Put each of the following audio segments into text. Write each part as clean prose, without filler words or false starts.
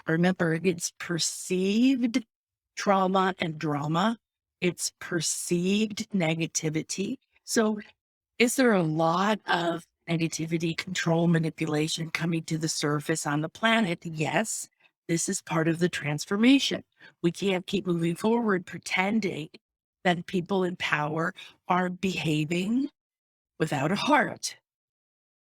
Remember, it's perceived trauma and drama. It's perceived negativity. So is there a lot of negativity, control, manipulation coming to the surface on the planet? Yes, this is part of the transformation. We can't keep moving forward pretending that people in power are behaving without a heart.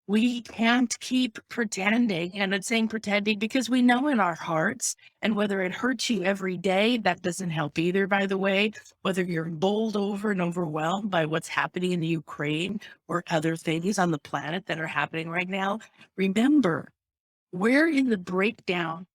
We can't keep pretending, and it's saying pretending because we know in our hearts, and whether it hurts you every day, that doesn't help either, by the way, whether you're bowled over and overwhelmed by what's happening in the Ukraine or other things on the planet that are happening right now. Remember, we're in the breakdown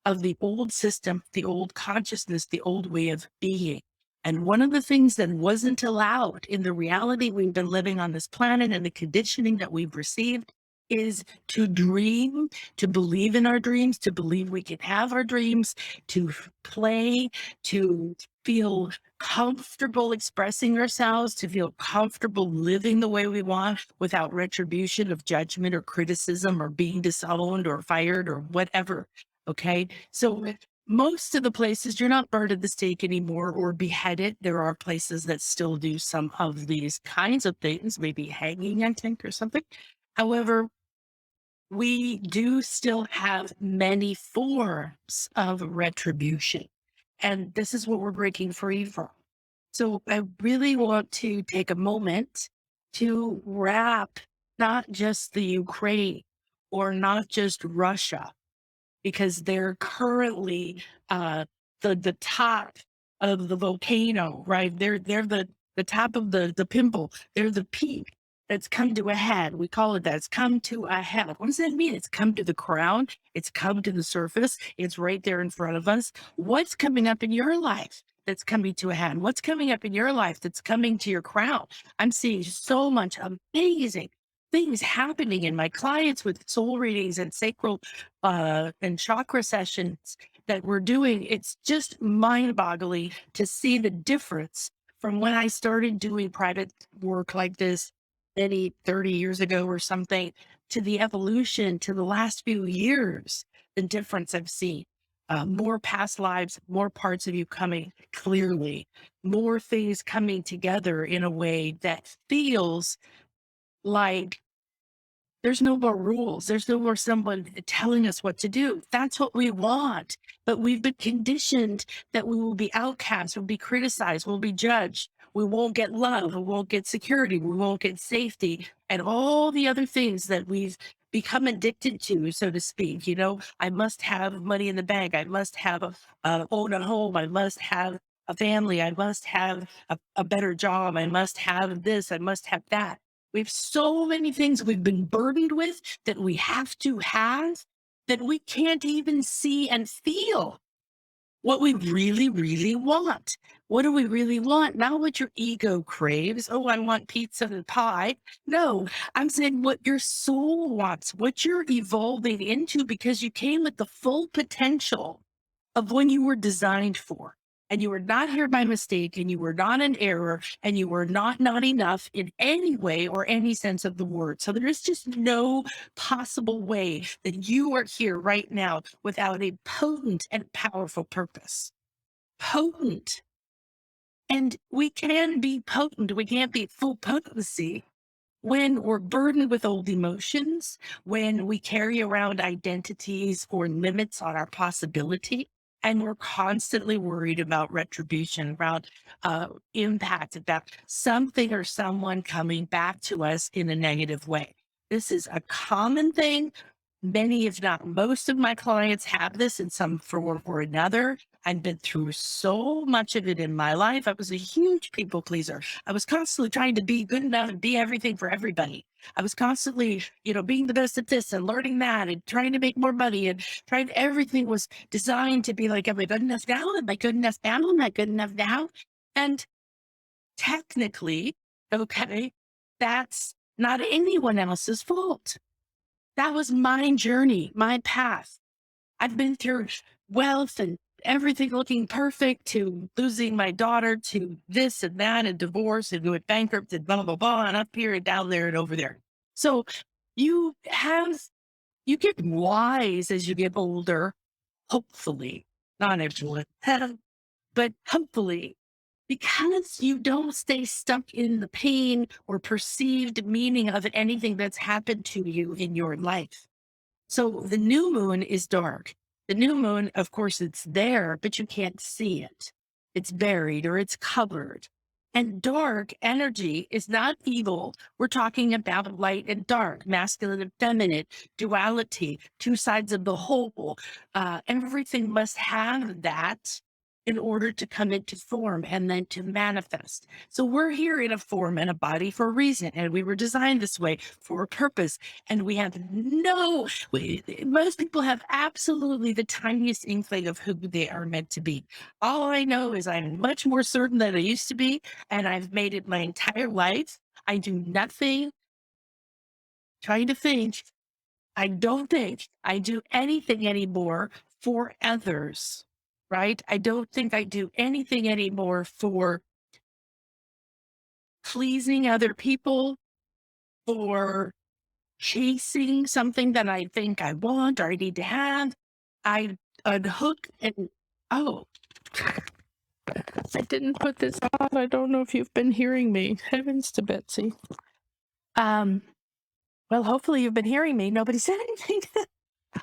of the old system, the old consciousness, the old way of being. And one of the things that wasn't allowed in the reality we've been living on this planet and the conditioning that we've received is to dream, to believe in our dreams, to believe we can have our dreams, to play, to feel comfortable expressing ourselves, to feel comfortable living the way we want without retribution of judgment or criticism or being disowned or fired or whatever. Okay. So most of the places you're not burned at the stake anymore or beheaded. There are places that still do some of these kinds of things, maybe hanging, I think, or something. However, we do still have many forms of retribution. And this is what we're breaking free from. So I really want to take a moment to wrap not just the Ukraine or not just Russia, because they're currently the top of the volcano, right? They're the top of the pimple. They're the peak that's come to a head. We call it that. It's come to a head. What does that mean? It's come to the crown. It's come to the surface. It's right there in front of us. What's coming up in your life that's coming to a head? What's coming up in your life that's coming to your crown? I'm seeing so much amazing things happening in my clients with soul readings and sacral and chakra sessions that we're doing. It's just mind boggling to see the difference from when I started doing private work like this maybe 30 years ago or something to the evolution to the last few years, the difference I've seen. More past lives, more parts of you coming clearly, more things coming together in a way that feels like there's no more rules. There's no more someone telling us what to do. That's what we want. But we've been conditioned that we will be outcast, we'll be criticized, we'll be judged. We won't get love, we won't get security, we won't get safety, and all the other things that we've become addicted to, so to speak. You know, I must have money in the bank. I must have own a home. I must have a family. I must have a better job. I must have this. I must have that. We have so many things we've been burdened with that we have to have that we can't even see and feel what we really, really want. What do we really want? Not what your ego craves. Oh, I want pizza and pie. No, I'm saying what your soul wants, what you're evolving into because you came with the full potential of when you were designed for. And you were not here by mistake, and you were not an error, and you were not enough in any way or any sense of the word. So there is just no possible way that you are here right now without a potent and powerful purpose. Potent. And we can be potent. We can't be full potency when we're burdened with old emotions, when we carry around identities or limits on our possibility, and we're constantly worried about retribution, around impact, about something or someone coming back to us in a negative way. This is a common thing. Many, if not most of my clients have this in some form or another. I've been through so much of it in my life. I was a huge people pleaser. I was constantly trying to be good enough and be everything for everybody. I was constantly, being the best at this and learning that and trying to make more money and trying everything was designed to be like, am I good enough now? Am I good enough now? Am I good enough now? And technically, okay, that's not anyone else's fault. That was my journey, my path. I've been through wealth and everything looking perfect to losing my daughter to this and that and divorce and going bankrupt and blah, blah, blah, and up here and down there and over there. So you have, you get wise as you get older hopefully, not everyone, but hopefully, because you don't stay stuck in the pain or perceived meaning of anything that's happened to you in your life. So the new moon is dark. The new moon, of course, it's there, but you can't see it. It's buried or it's covered. And dark energy is not evil. We're talking about light and dark, masculine and feminine, duality, two sides of the whole. Everything must have that in order to come into form and then to manifest. So we're here in a form and a body for a reason. And we were designed this way for a purpose. And we have most people have absolutely the tiniest inkling of who they are meant to be. All I know is I'm much more certain than I used to be, and I've made it my entire life. I do nothing trying to think. I don't think I do anything anymore for others, right? I don't think I do anything anymore for pleasing other people, for chasing something that I think I want or I need to have. I unhook and oh, I didn't put this on. I don't know if you've been hearing me. Heavens to Betsy. Um, well, hopefully you've been hearing me. Nobody said anything.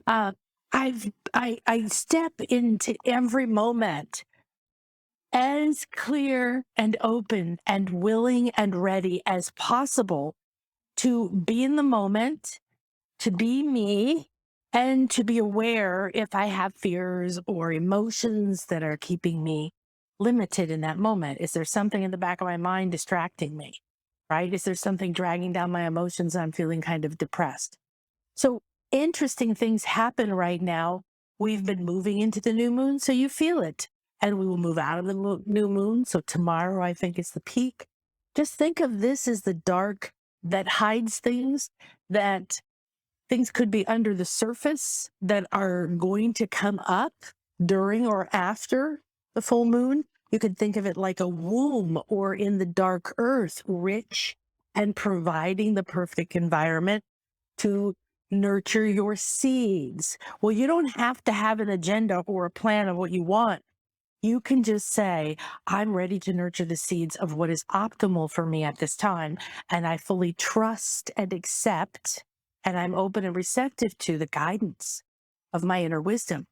uh, I step into every moment as clear and open and willing and ready as possible to be in the moment, to be me, and to be aware if I have fears or emotions that are keeping me limited in that moment. Is there something in the back of my mind distracting me? Right? Is there something dragging down my emotions? I'm feeling kind of depressed. So interesting things happen right now. We've been moving into the new moon, so you feel it. And we will move out of the new moon. So tomorrow, I think, is the peak. Just think of this as the dark that hides things, that things could be under the surface that are going to come up during or after the full moon. You could think of it like a womb or in the dark earth, rich and providing the perfect environment to nurture your seeds. Well, you don't have to have an agenda or a plan of what you want. You can just say, I'm ready to nurture the seeds of what is optimal for me at this time. And I fully trust and accept, and I'm open and receptive to the guidance of my inner wisdom.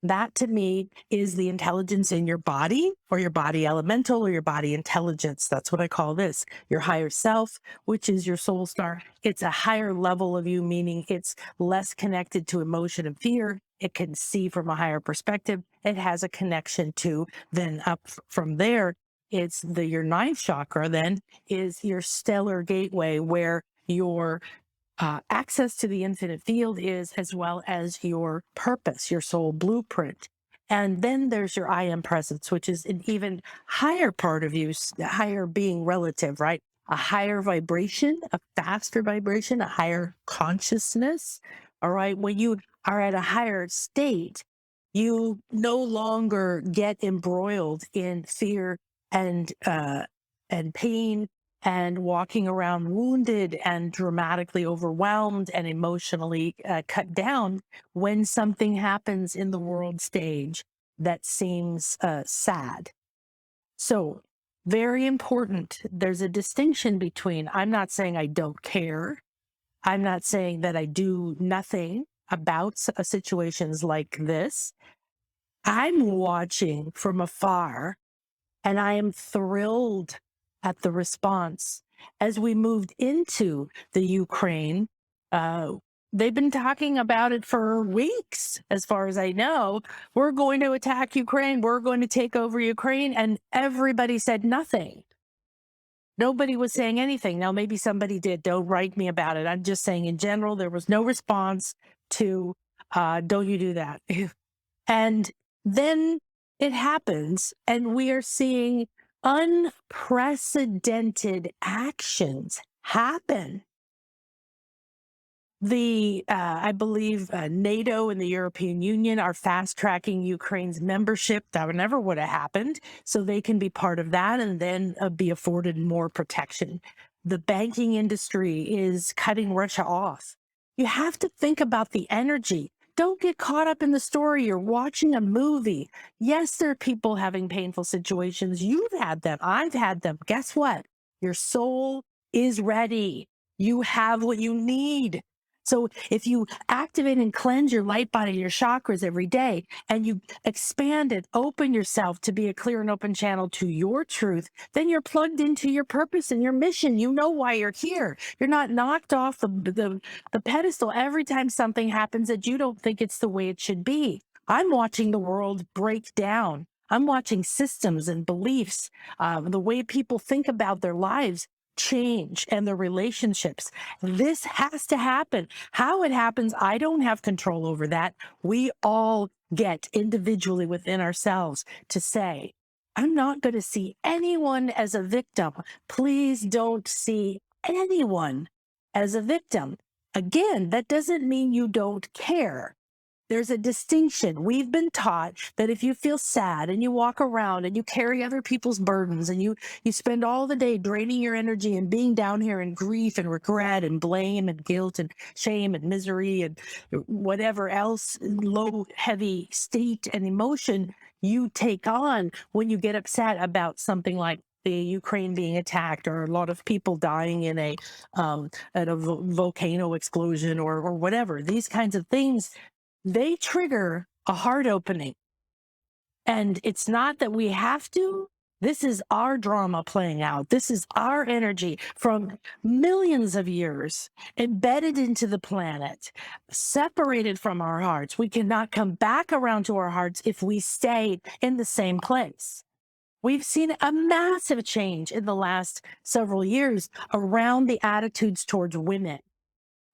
That to me is the intelligence in your body, or your body elemental, or your body intelligence. That's what I call this. Your higher self, which is your soul star. It's a higher level of you, meaning it's less connected to emotion and fear. It can see from a higher perspective. It has a connection to, then up from there, it's your ninth chakra then is your stellar gateway, where your access to the infinite field is, as well as your purpose, your soul blueprint. And then there's your I am presence, which is an even higher part of you, higher being relative, right? A higher vibration, a faster vibration, a higher consciousness. All right. When you are at a higher state, you no longer get embroiled in fear and pain and walking around wounded and dramatically overwhelmed and emotionally cut down when something happens in the world stage that seems sad. So, very important. There's a distinction between, I'm not saying I don't care. I'm not saying that I do nothing about situations like this. I'm watching from afar, and I am thrilled at the response. As we moved into the Ukraine, they've been talking about it for weeks, as far as I know. We're going to attack Ukraine. We're going to take over Ukraine. And everybody said nothing. Nobody was saying anything. Now, maybe somebody did. Don't write me about it. I'm just saying in general, there was no response to, don't you do that. And then it happens, and we are seeing unprecedented actions happen. I believe NATO and the European Union are fast tracking Ukraine's membership. That never would have happened. So they can be part of that and then be afforded more protection. The banking industry is cutting Russia off. You have to think about the energy. Don't get caught up in the story. You're watching a movie. Yes, there are people having painful situations. You've had them. I've had them. Guess what? Your soul is ready. You have what you need. So if you activate and cleanse your light body, your chakras every day, and you expand it, open yourself to be a clear and open channel to your truth, then you're plugged into your purpose and your mission. You know why you're here. You're not knocked off the pedestal every time something happens that you don't think it's the way it should be. I'm watching the world break down. I'm watching systems and beliefs, the way people think about their lives change and their relationships. This has to happen. How it happens, I don't have control over that. We all get individually within ourselves to say, I'm not going to see anyone as a victim. Please don't see anyone as a victim. Again, that doesn't mean you don't care. There's a distinction. We've been taught that if you feel sad and you walk around and you carry other people's burdens and you spend all the day draining your energy and being down here in grief and regret and blame and guilt and shame and misery and whatever else low, heavy state and emotion you take on when you get upset about something like the Ukraine being attacked or a lot of people dying in at a volcano explosion or whatever. These kinds of things, they trigger a heart opening. And it's not that we have to. This is our drama playing out. This is our energy from millions of years embedded into the planet, separated from our hearts. We cannot come back around to our hearts if we stay in the same place. We've seen a massive change in the last several years around the attitudes towards women.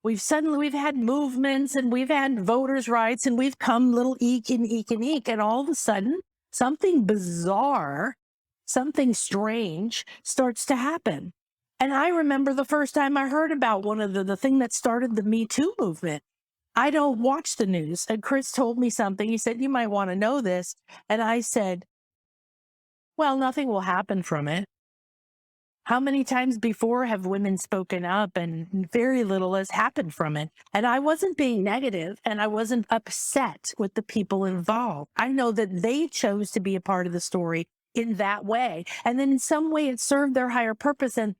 We've had movements and we've had voters' rights and we've come little eek and eek and eek. And all of a sudden, something bizarre, something strange starts to happen. And I remember the first time I heard about one of the thing that started the Me Too movement. I don't watch the news. And Chris told me something. He said, you might want to know this. And I said, well, nothing will happen from it. How many times before have women spoken up and very little has happened from it? And I wasn't being negative and I wasn't upset with the people involved. I know that they chose to be a part of the story in that way. And then in some way it served their higher purpose and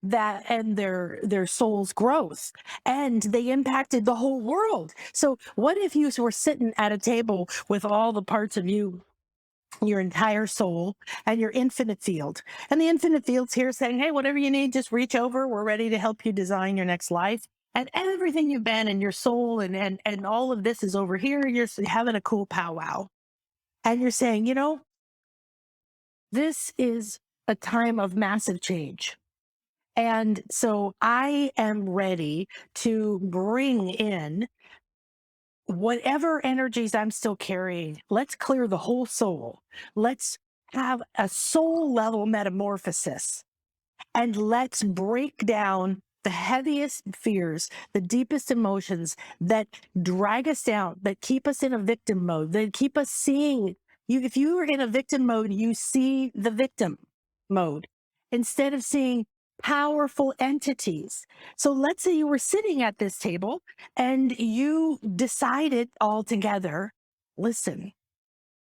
their soul's growth, and they impacted the whole world. So what if you were sitting at a table with all the parts of you, your entire soul and your infinite field, and the infinite field's here saying, hey, whatever you need, just reach over, we're ready to help you design your next life, and everything you've been in your soul and all of this is over here. You're having a cool powwow and you're saying, this is a time of massive change. And so I am ready to bring in whatever energies I'm still carrying. Let's clear the whole soul. Let's have a soul level metamorphosis and let's break down the heaviest fears, the deepest emotions that drag us down, that keep us in a victim mode, that keep us seeing you. If you are in a victim mode, you see the victim mode instead of seeing powerful entities. So let's say you were sitting at this table and you decided all together, listen,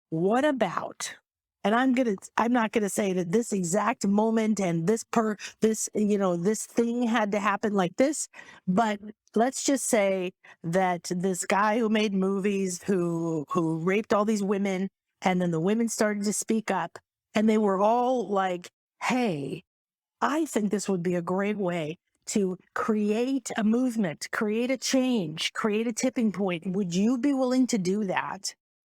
what about, and I'm not gonna say that this exact moment and this thing had to happen like this, but let's just say that this guy who made movies who raped all these women, and then the women started to speak up and they were all like, hey, I think this would be a great way to create a movement, create a change, create a tipping point. Would you be willing to do that?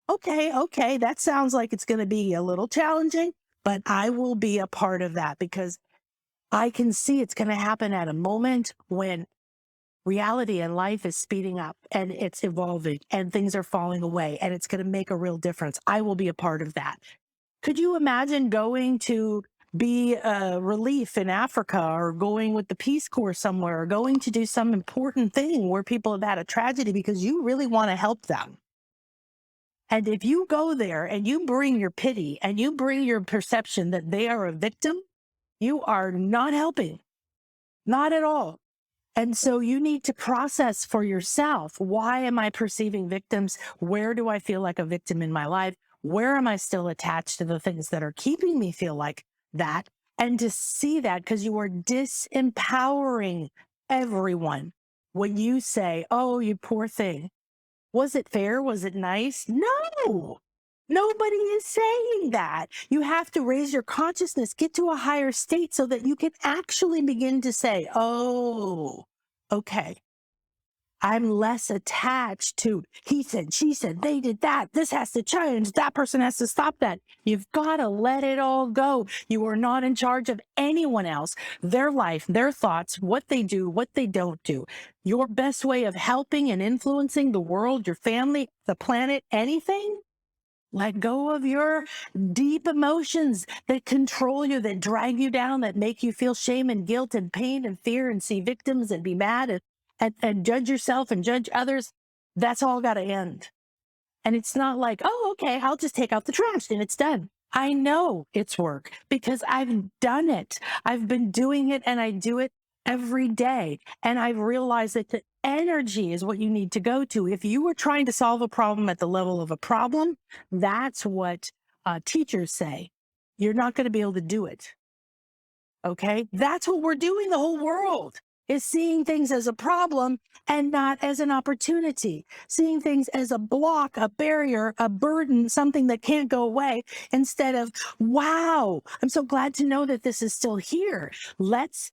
Okay, that sounds like it's going to be a little challenging, but I will be a part of that because I can see it's going to happen at a moment when reality and life is speeding up and it's evolving and things are falling away and it's going to make a real difference. I will be a part of that. Could you imagine going to be a relief in Africa or going with the Peace Corps somewhere or going to do some important thing where people have had a tragedy because you really want to help them? And if you go there and you bring your pity and you bring your perception that they are a victim, you are not helping, not at all. And so you need to process for yourself, why am I perceiving victims? Where do I feel like a victim in my life? Where am I still attached to the things that are keeping me feel like that? And to see that, because you are disempowering everyone when you say, oh, you poor thing. Was it fair? Was it nice? No. Nobody is saying that. You have to raise your consciousness, get to a higher state so that you can actually begin to say, oh, okay, I'm less attached to he said, she said, they did that. This has to change. That person has to stop that. You've got to let it all go. You are not in charge of anyone else, their life, their thoughts, what they do, what they don't do. Your best way of helping and influencing the world, your family, the planet, anything. Let go of your deep emotions that control you, that drag you down, that make you feel shame and guilt and pain and fear and see victims and be mad and judge yourself and judge others. That's all got to end. And it's not like, oh, okay, I'll just take out the trash and it's done. I know it's work because I've done it. I've been doing it and I do it every day. And I've realized that the energy is what you need to go to. If you were trying to solve a problem at the level of a problem, that's what teachers say. You're not going to be able to do it. Okay. That's what we're doing. The whole world is seeing things as a problem and not as an opportunity, seeing things as a block, a barrier, a burden, something that can't go away instead of, wow, I'm so glad to know that this is still here. Let's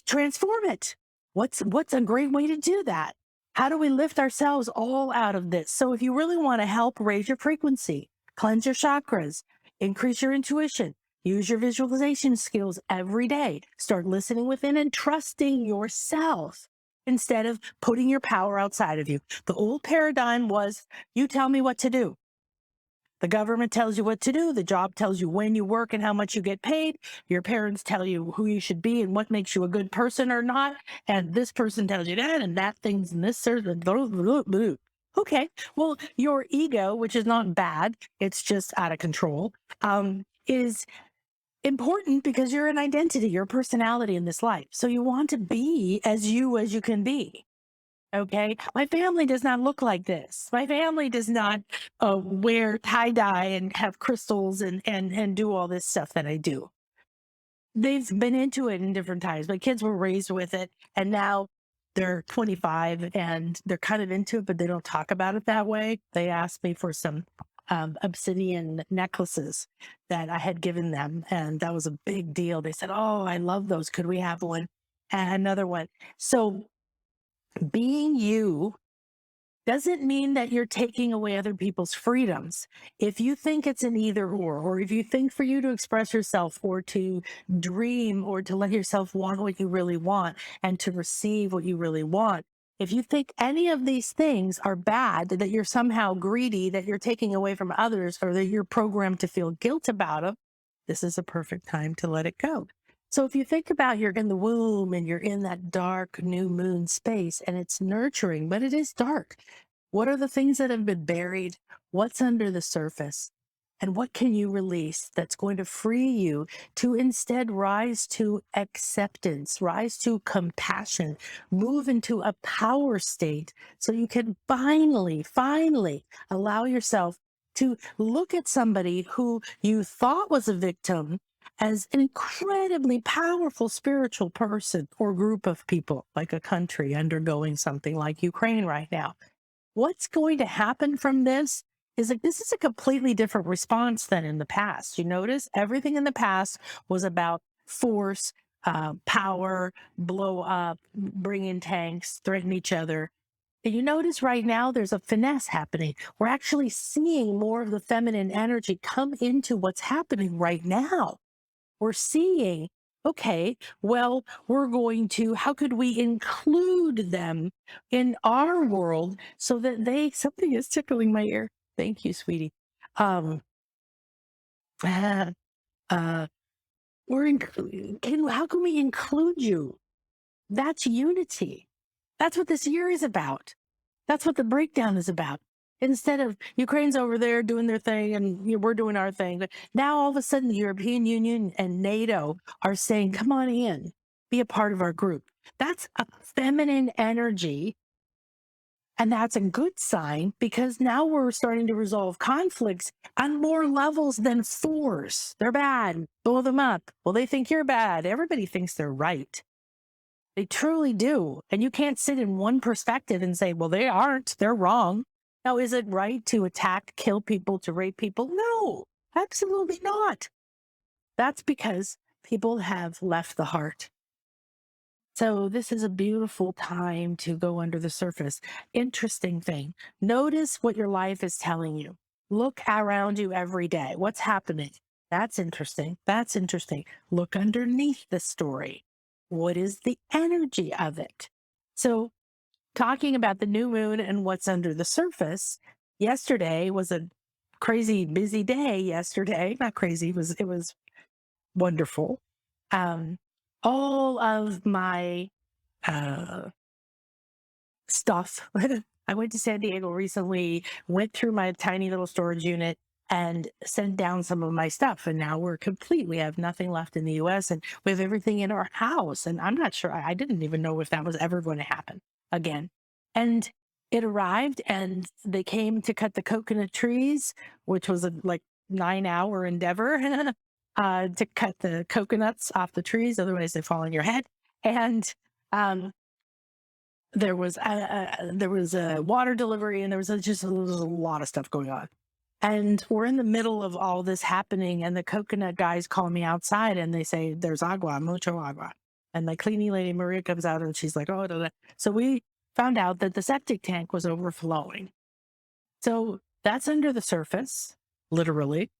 transform it. What's a great way to do that? How do we lift ourselves all out of this? So if you really want to help raise your frequency, cleanse your chakras, increase your intuition, use your visualization skills every day, start listening within and trusting yourself instead of putting your power outside of you. The old paradigm was, you tell me what to do. The government tells you what to do. The job tells you when you work and how much you get paid. Your parents tell you who you should be and what makes you a good person or not. And this person tells you that and that thing's and this. Okay. Well, your ego, which is not bad, it's just out of control, is important because you're an identity, you're a personality in this life. So you want to be as you can be. Okay. My family does not look like this. My family does not wear tie dye and have crystals and do all this stuff that I do. They've been into it in different times. My kids were raised with it and now they're 25 and they're kind of into it, but they don't talk about it that way. They asked me for some obsidian necklaces that I had given them. And that was a big deal. They said, oh, I love those. Could we have one? And another one. So being you doesn't mean that you're taking away other people's freedoms. If you think it's an either or if you think for you to express yourself or to dream or to let yourself want what you really want and to receive what you really want, if you think any of these things are bad, that you're somehow greedy, that you're taking away from others, or that you're programmed to feel guilt about them, this is a perfect time to let it go. So if you think about you're in the womb and you're in that dark new moon space and it's nurturing, but it is dark. What are the things that have been buried? What's under the surface? And what can you release that's going to free you to instead rise to acceptance, rise to compassion, move into a power state so you can finally allow yourself to look at somebody who you thought was a victim as an incredibly powerful spiritual person or group of people, like a country undergoing something like Ukraine right now. What's going to happen from this is like, this is a completely different response than in the past. You notice everything in the past was about force, power, blow up, bring in tanks, threaten each other. And you notice right now there's a finesse happening. We're actually seeing more of the feminine energy come into what's happening right now. We're seeing, okay, well, we're going to, how could we include them in our world so that something is tickling my ear. Thank you, sweetie. Um, uh, uh, how can we include you? That's unity. That's what this year is about. That's what the breakdown is about. Instead of Ukraine's over there doing their thing and we're doing our thing. But now all of a sudden the European Union and NATO are saying, come on in, be a part of our group. That's a feminine energy. And that's a good sign because now we're starting to resolve conflicts on more levels than fours. They're bad. Blow them up. Well, they think you're bad. Everybody thinks they're right. They truly do. And you can't sit in one perspective and say, well, they aren't. They're wrong. Now, is it right to attack, kill people, to rape people? No, absolutely not. That's because people have left the heart. So this is a beautiful time to go under the surface. Interesting thing. Notice what your life is telling you. Look around you every day. What's happening? That's interesting. That's interesting. Look underneath the story. What is the energy of it? So talking about the new moon and what's under the surface, yesterday was a crazy busy day yesterday. Not crazy, it was wonderful. Um, all of my uh, stuff. I went to San Diego recently, went through my tiny little storage unit and sent down some of my stuff. And now we're complete. We have nothing left in the US and we have everything in our house. And I'm not sure, I didn't even know if that was ever going to happen again. And it arrived and they came to cut the coconut trees, which was a like 9-hour endeavor to cut the coconuts off the trees. Otherwise they fall on your head. And there was a water delivery and there was just a lot of stuff going on. And we're in the middle of all this happening and the coconut guys call me outside and they say, there's agua, mucho agua. And my cleaning lady, Maria, comes out and she's like, oh, da, da. So we found out that the septic tank was overflowing. So that's under the surface, literally.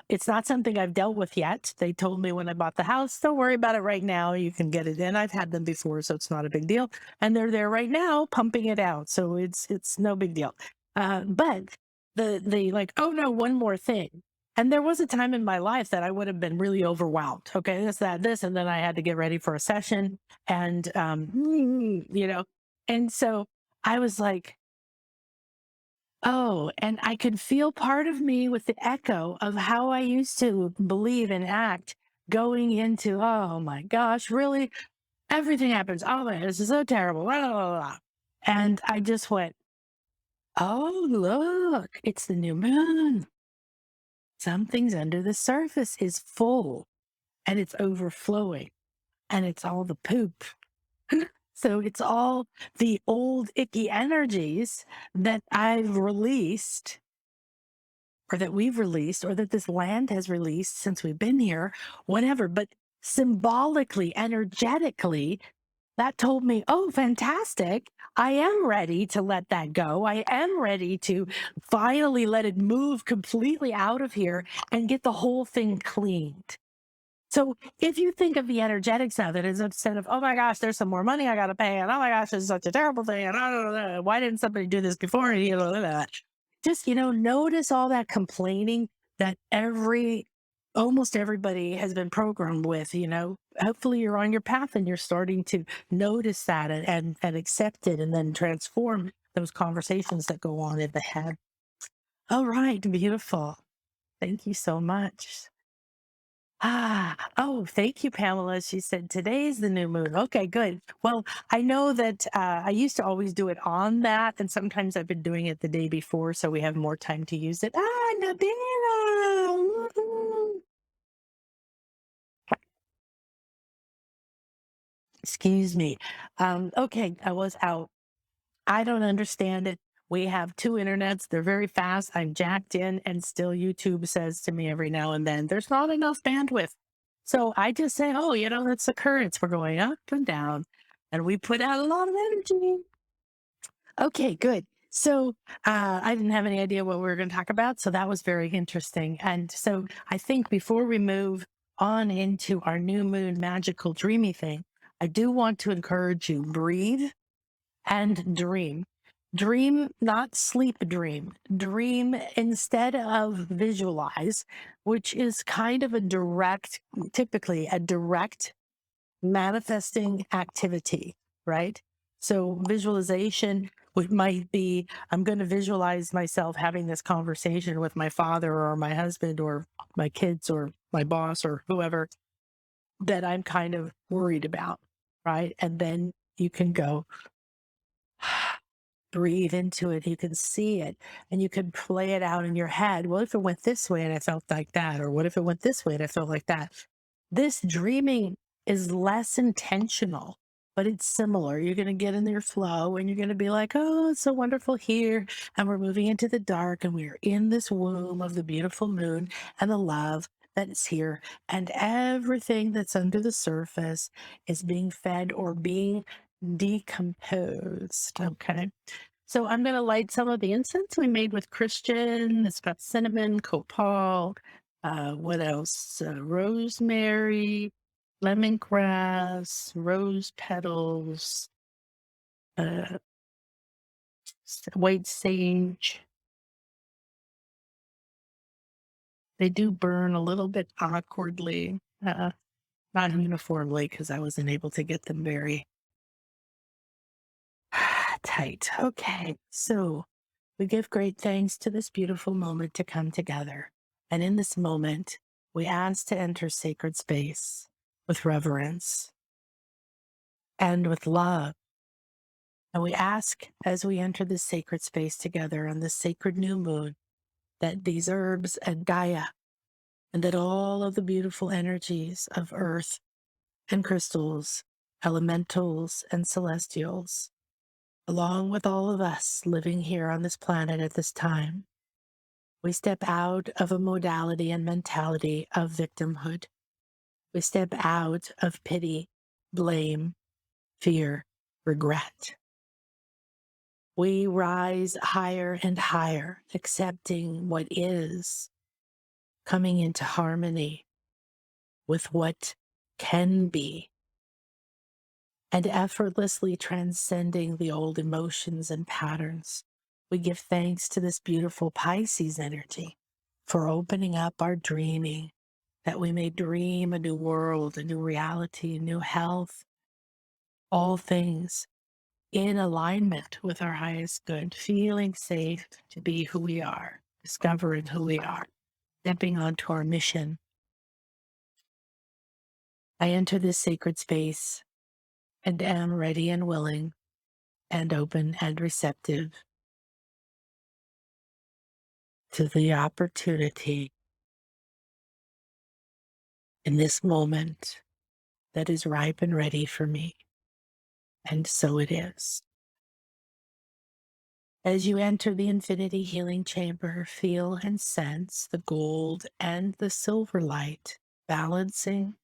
It's not something I've dealt with yet. They told me when I bought the house, don't worry about it right now. You can get it in. I've had them before, so it's not a big deal. And they're there right now pumping it out. So it's no big deal. But the like, oh no, one more thing. And there was a time in my life that I would have been really overwhelmed. Okay, this, that, this. And then I had to get ready for a session. And and so I was like, oh, and I could feel part of me with the echo of how I used to believe and act going into, oh my gosh, really? Everything happens. Oh man, this is so terrible. Blah, blah, blah, blah. And I just went, oh, look, it's the new moon. Something's under the surface is full and it's overflowing and it's all the poop. So it's all the old icky energies that I've released or that we've released or that this land has released since we've been here, whatever. But symbolically, energetically, that told me, oh, fantastic. I am ready to let that go. I am ready to finally let it move completely out of here and get the whole thing cleaned. So if you think of the energetics of it as instead of, oh my gosh, there's some more money I got to pay, and oh my gosh, this is such a terrible thing, and why didn't somebody do this before? Just, notice all that complaining that almost everybody has been programmed with, hopefully you're on your path and you're starting to notice that and accept it and then transform those conversations that go on in the head. All right, beautiful. Thank you so much. Oh, thank you, Pamela. She said, today's the new moon. Okay, good. Well, I know that I used to always do it on that, and sometimes I've been doing it the day before, so we have more time to use it. Nabila! Woohoo! Excuse me. Okay, I was out. I don't understand it. We have two internets. They're very fast. I'm jacked in, and still YouTube says to me every now and then, there's not enough bandwidth. So I just say, oh, that's the currents. We're going up and down, and we put out a lot of energy. Okay, good. So I didn't have any idea what we were going to talk about. So that was very interesting. And so I think before we move on into our new moon magical dreamy thing, I do want to encourage you, breathe and dream. Dream, not sleep dream. Dream instead of visualize, which is kind of typically a direct manifesting activity, right? So visualization might be, I'm going to visualize myself having this conversation with my father or my husband or my kids or my boss or whoever. that I'm kind of worried about, right? And then you can go, breathe into it. You can see it and you can play it out in your head. What if it went this way and I felt like that? Or what if it went this way and I felt like that? This dreaming is less intentional, but it's similar. You're going to get in your flow and you're going to be like, oh, it's so wonderful here. And we're moving into the dark and we're in this womb of the beautiful moon and the love that is here. And everything that's under the surface is being fed or being decomposed. Okay. So I'm going to light some of the incense we made with Christian. It's got cinnamon, copal, what else? Rosemary, lemongrass, rose petals, uh, white sage. They do burn a little bit awkwardly, not uniformly, because I wasn't able to get them very tight. Okay, so we give great thanks to this beautiful moment to come together. And in this moment, we ask to enter sacred space with reverence and with love. And we ask as we enter this sacred space together on this sacred new moon that these herbs and Gaia and that all of the beautiful energies of earth and crystals, elementals and celestials, along with all of us living here on this planet at this time, we step out of a modality and mentality of victimhood. We step out of pity, blame, fear, regret. We rise higher and higher, accepting what is, coming into harmony with what can be, and effortlessly transcending the old emotions and patterns. We give thanks to this beautiful Pisces energy for opening up our dreaming, that we may dream a new world, a new reality, a new health, all things in alignment with our highest good, feeling safe to be who we are, discovering who we are, stepping onto our mission. I enter this sacred space and am ready and willing and open and receptive to the opportunity in this moment that is ripe and ready for me. And so it is. As you enter the Infinity Healing Chamber, feel and sense the gold and the silver light balancing,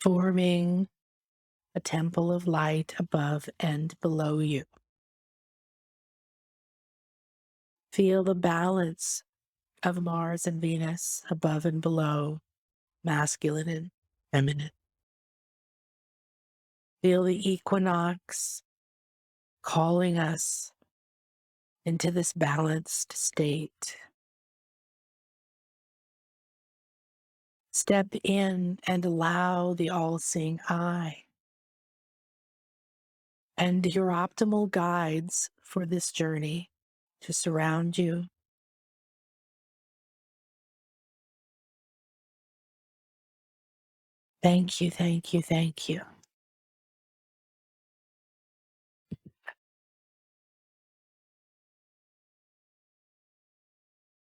forming a temple of light above and below you. Feel the balance of Mars and Venus above and below, masculine and feminine. Feel the equinox calling us into this balanced state. Step in and allow the all-seeing eye and your optimal guides for this journey to surround you. Thank you, thank you, thank you.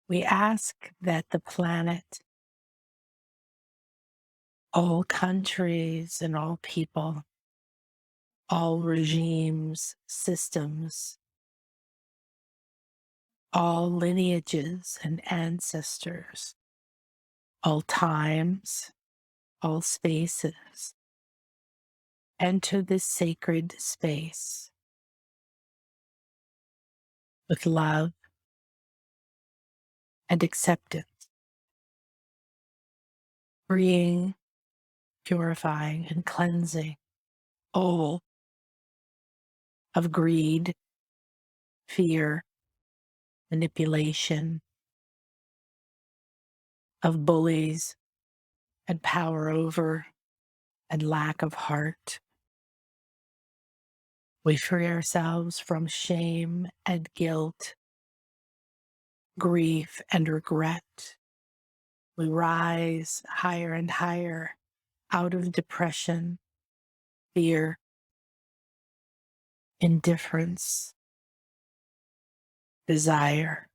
We ask that the planet, all countries and all people, all regimes, systems, all lineages and ancestors, all times, all spaces, enter this sacred space with love and acceptance, freeing, purifying, and cleansing all of greed, fear, manipulation, of bullies and power over and lack of heart. We free ourselves from shame and guilt, grief and regret. We rise higher and higher out of depression, fear, indifference, desire,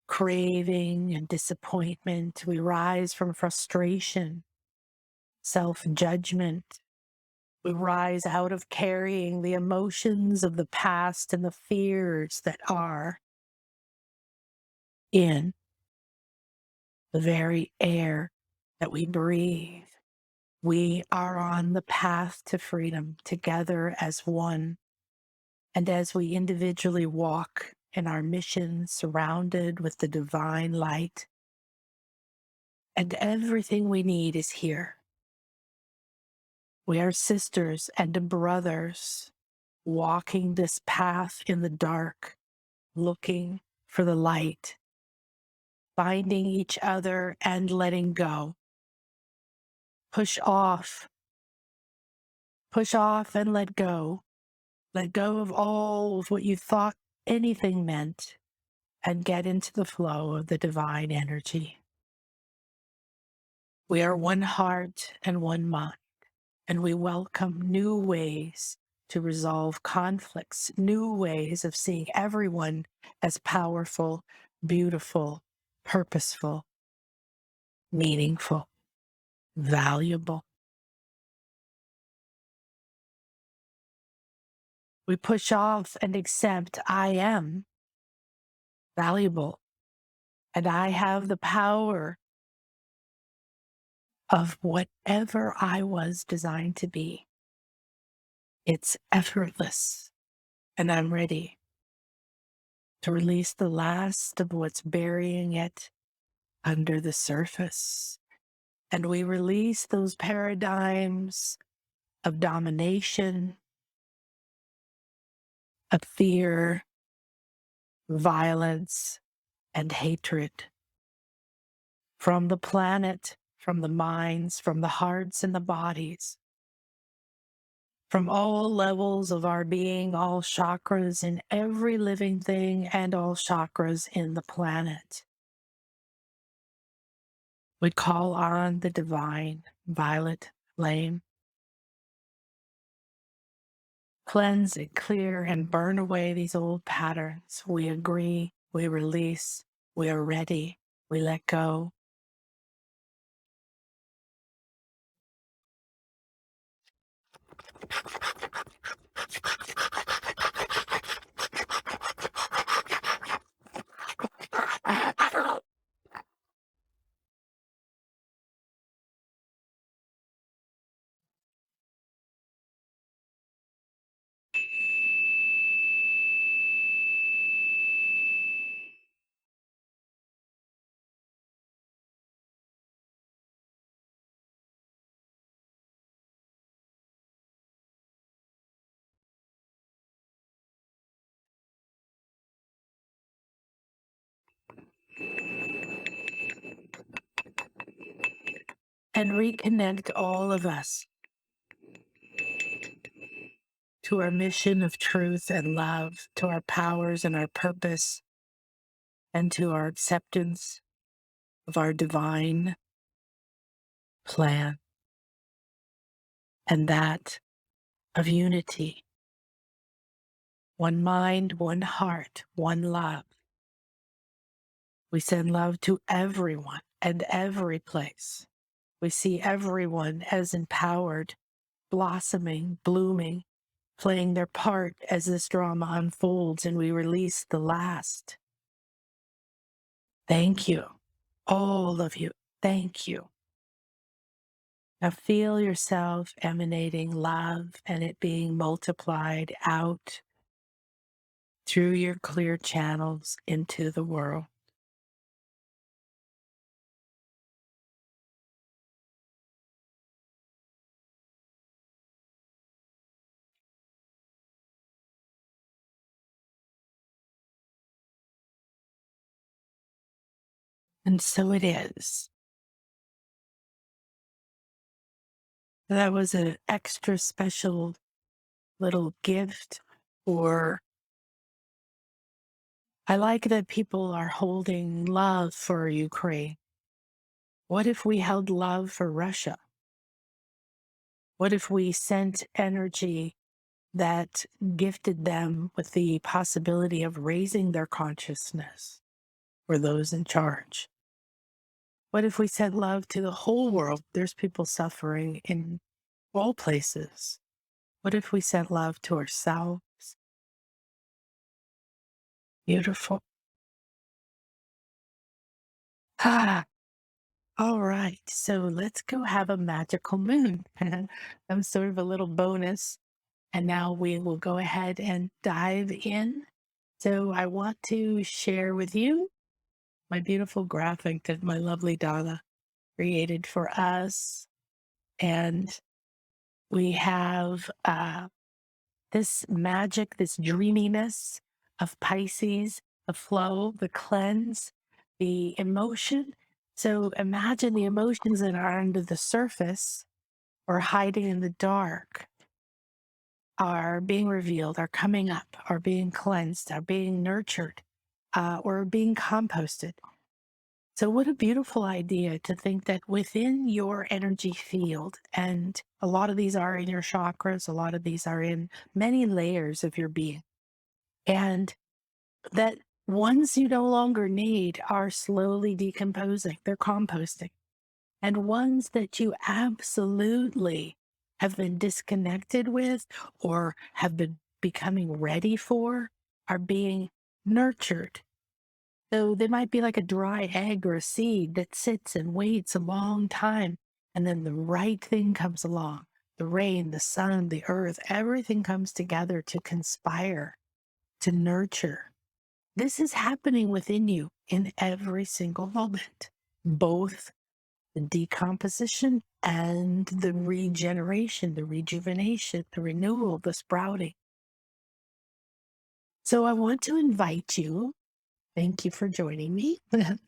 craving, and disappointment. We rise from frustration, self judgment. We rise out of carrying the emotions of the past and the fears that are in the very air that we breathe. We are on the path to freedom together as one. And as we individually walk in our mission, surrounded with the divine light, and everything we need is here. We are sisters and brothers walking this path in the dark, looking for the light, finding each other and letting go. Push off and let go. Let go of all of what you thought anything meant and get into the flow of the divine energy. We are one heart and one mind, and we welcome new ways to resolve conflicts, new ways of seeing everyone as powerful, beautiful, purposeful, meaningful, valuable. We push off and accept I am valuable and I have the power of whatever I was designed to be. It's effortless, and I'm ready to release the last of what's burying it under the surface. And we release those paradigms of domination, of fear, violence, and hatred from the planet, from the minds, from the hearts and the bodies, from all levels of our being, all chakras in every living thing, and all chakras in the planet. We call on the divine violet flame. Cleanse and clear and burn away these old patterns. We agree, we release, we are ready, we let go. And reconnect all of us to our mission of truth and love, to our powers and our purpose, and to our acceptance of our divine plan, and that of unity. One mind, one heart, one love. We send love to everyone and every place. We see everyone as empowered, blossoming, blooming, playing their part as this drama unfolds, and we release the last. Thank you, all of you. Thank you. Now feel yourself emanating love and it being multiplied out through your clear channels into the world. And so it is. That was an extra special little gift. Or I like that people are holding love for Ukraine. What if we held love for Russia? What if we sent energy that gifted them with the possibility of raising their consciousness for those in charge? What if we sent love to the whole world? There's people suffering in all places. What if we sent love to ourselves? Beautiful. Ah, all right. So let's go have a magical moon. I'm sort of a little bonus. And now we will go ahead and dive in. So I want to share with you my beautiful graphic that my lovely Donna created for us. And we have this magic, this dreaminess of Pisces, the flow, the cleanse, the emotion. So imagine the emotions that are under the surface or hiding in the dark are being revealed, are coming up, are being cleansed, are being nurtured, or being composted. So, what a beautiful idea to think that within your energy field, and a lot of these are in your chakras, a lot of these are in many layers of your being, and that ones you no longer need are slowly decomposing, they're composting, and ones that you absolutely have been disconnected with or have been becoming ready for are being nurtured. So they might be like a dry egg or a seed that sits and waits a long time. And then the right thing comes along. The rain, the sun, the earth, everything comes together to conspire, to nurture. This is happening within you in every single moment, both the decomposition and the regeneration, the rejuvenation, the renewal, the sprouting. So I want to invite you. Thank you for joining me,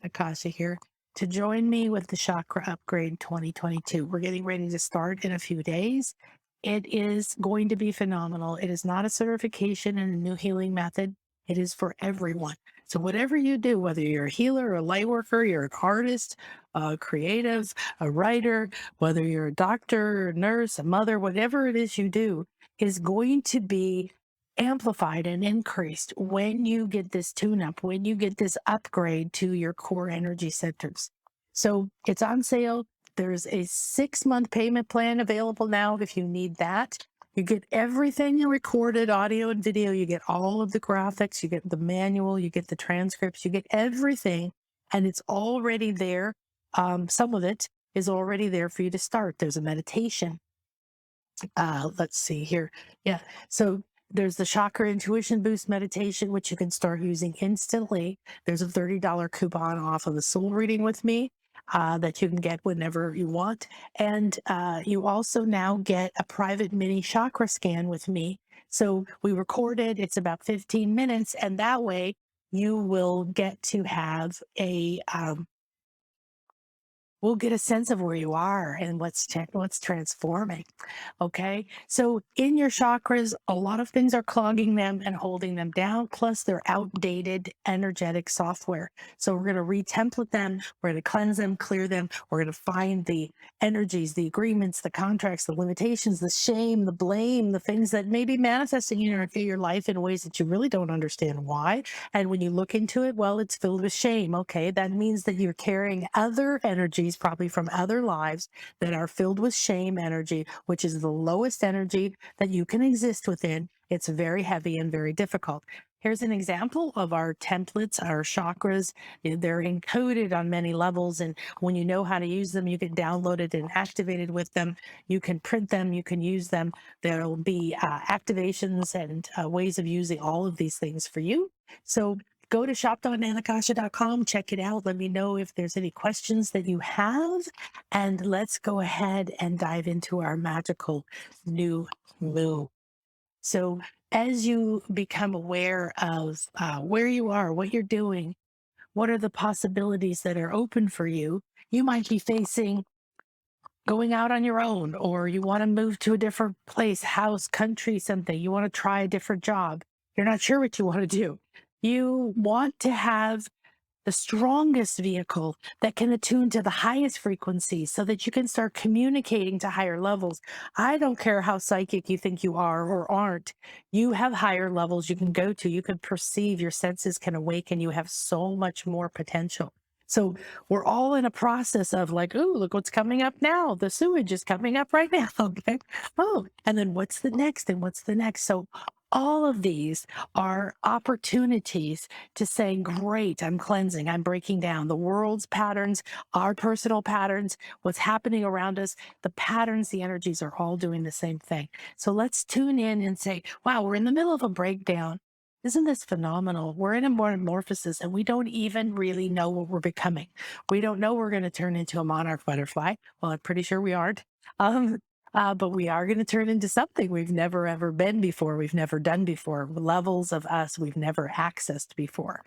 Akasha here, to join me with the Chakra Upgrade 2022. We're getting ready to start in a few days. It is going to be phenomenal. It is not a certification in a new healing method. It is for everyone. So whatever you do, whether you're a healer, a light worker, you're an artist, a creative, a writer, whether you're a doctor, a nurse, a mother, whatever it is you do, is going to be amplified and increased when you get this tune up, when you get this upgrade to your core energy centers. So it's on sale. There's a 6-month payment plan available now if you need that. You get everything you recorded, audio and video. You get all of the graphics, you get the manual, you get the transcripts, you get everything, and it's already there. Some of it is already there for you to start. There's a meditation. Let's see here. Yeah. So there's the Chakra Intuition Boost meditation, which you can start using instantly. There's a $30 coupon off of the soul reading with me that you can get whenever you want. And you also now get a private mini chakra scan with me. So we record it, it's about 15 minutes, and that way you will get to have a we'll get a sense of where you are and what's transforming. Okay. So in your chakras, a lot of things are clogging them and holding them down. Plus they're outdated energetic software. So we're going to retemplate them. We're going to cleanse them, clear them. We're going to find the energies, the agreements, the contracts, the limitations, the shame, the blame, the things that may be manifesting in your life in ways that you really don't understand why. And when you look into it, well, it's filled with shame. Okay. That means that you're carrying other energies, probably from other lives, that are filled with shame energy, which is the lowest energy that you can exist within. It's very heavy and very difficult. Here's an example of our templates, our chakras. They're encoded on many levels. And when you know how to use them, you get downloaded and activated with them. You can print them, you can use them. There'll be activations and ways of using all of these things for you. So go to shop.nanakasha.com, check it out. Let me know if there's any questions that you have. And let's go ahead and dive into our magical new moon. So as you become aware of where you are, what you're doing, what are the possibilities that are open for you, you might be facing going out on your own, or you want to move to a different place, house, country, something. You want to try a different job. You're not sure what you want to do. You want to have the strongest vehicle that can attune to the highest frequencies so that you can start communicating to higher levels. I don't care how psychic you think you are or aren't. You have higher levels you can go to. You can perceive, your senses can awaken. You have so much more potential. So we're all in a process of like, oh, look what's coming up now. The sewage is coming up right now. Okay. Oh, and then what's the next? And what's the next? So all of these are opportunities to say, great, I'm cleansing, I'm breaking down the world's patterns, our personal patterns, what's happening around us, the patterns, the energies are all doing the same thing. So let's tune in and say, wow, we're in the middle of a breakdown. Isn't this phenomenal? We're in a metamorphosis and we don't even really know what we're becoming. We don't know we're going to turn into a monarch butterfly. Well, I'm pretty sure we aren't. Um, but we are going to turn into something we've never ever been before, we've never done before, levels of us we've never accessed before.